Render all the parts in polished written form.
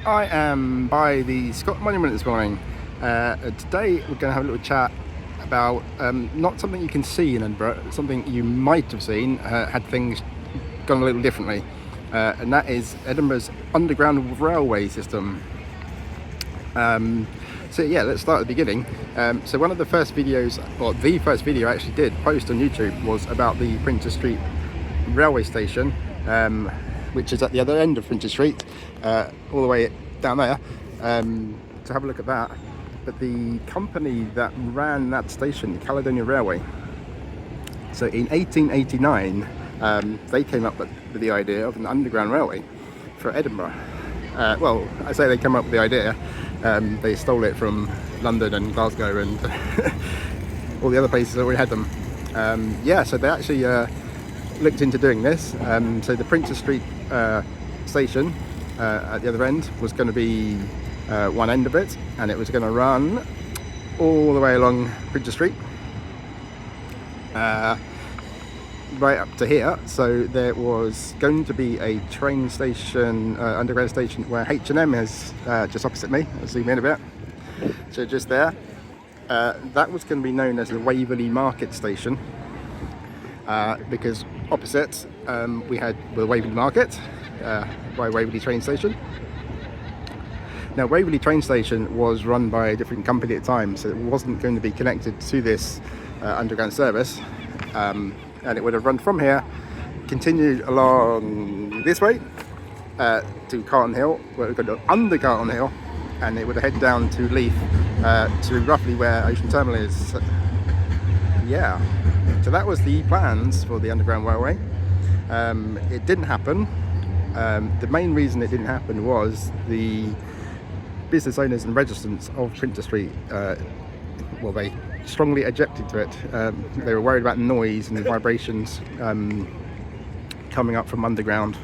I am by the Scott Monument this morning. Today we're going to have a little chat about not something you can see in Edinburgh, something you might have seen had things gone a little differently, and that is Edinburgh's Underground Railway system. So yeah, let's start at the beginning. So one of the first videos, or the first video I actually did post on YouTube, was about the Princes Street railway station, which is at the other end of Princes Street, all the way down there, to have a look at that. But the company that ran that station, the Caledonia Railway, so in 1889 they came up with the idea of an underground railway for Edinburgh. Well, I say they came up with the idea, they stole it from London and Glasgow and all the other places that already had them. Yeah, so they actually looked into doing this. So the Princes Street station at the other end was going to be one end of it, and it was going to run all the way along Princes Street, right up to here. So there was going to be a train station, underground station, where H&M is just opposite me. I'll zoom in a bit. So just there. That was going to be known as the Waverley Market Station, because opposite we had the Waverley Market by Waverley train station. Now, Waverley train station was run by a different company at the time, so it wasn't going to be connected to this underground service, and it would have run from here, continued along this way to Carlton Hill, where it would go under Carlton Hill, and it would head down to Leith, to roughly where Ocean Terminal is. Yeah, so that was the plans for the Underground Railway. It didn't happen. The main reason it didn't happen was the business owners and residents of Princes Street, well, they strongly objected to it. They were worried about noise and vibrations coming up from underground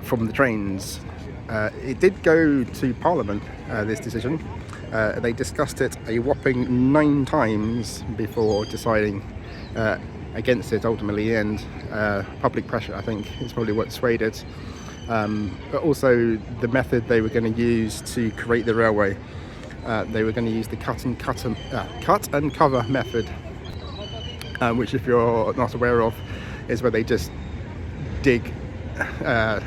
from the trains. It did go to Parliament, this decision. They discussed it a whopping 9 times before deciding against it ultimately, and public pressure, I think, is probably what swayed it. But also the method they were going to use to create the railway. They were going to use the cut and cover method, which, if you're not aware of, is where they just dig a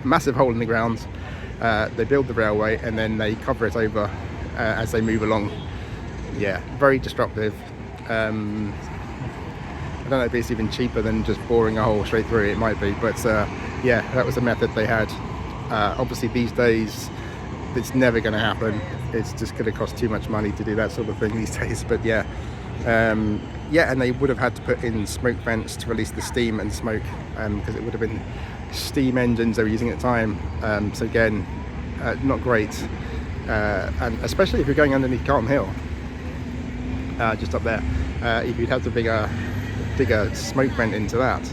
massive hole in the ground, they build the railway, and then they cover it over as they move along. Yeah, very disruptive. I don't know if it's even cheaper than just boring a hole straight through. It might be, but yeah, that was the method they had. Obviously these days it's never going to happen. It's just going to cost too much money to do that sort of thing these days. But yeah, yeah, and they would have had to put in smoke vents to release the steam and smoke, because it would have been steam engines they were using at the time. So again, not great, and especially if you're going underneath Carlton Hill, just up there. If you'd have to dig a smoke vent into that,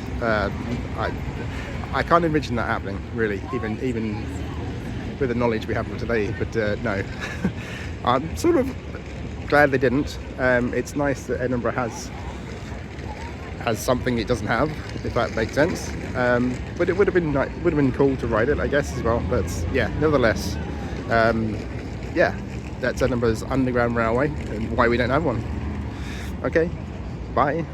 I can't envision that happening, really, even with the knowledge we have of today. But no, I'm sort of glad they didn't. It's nice that Edinburgh has something it doesn't have, if that makes sense. But it would have been cool to ride it, I guess, as well. But yeah, nevertheless, yeah, that's Edinburgh's Underground Railway and why we don't have one. Okay, bye.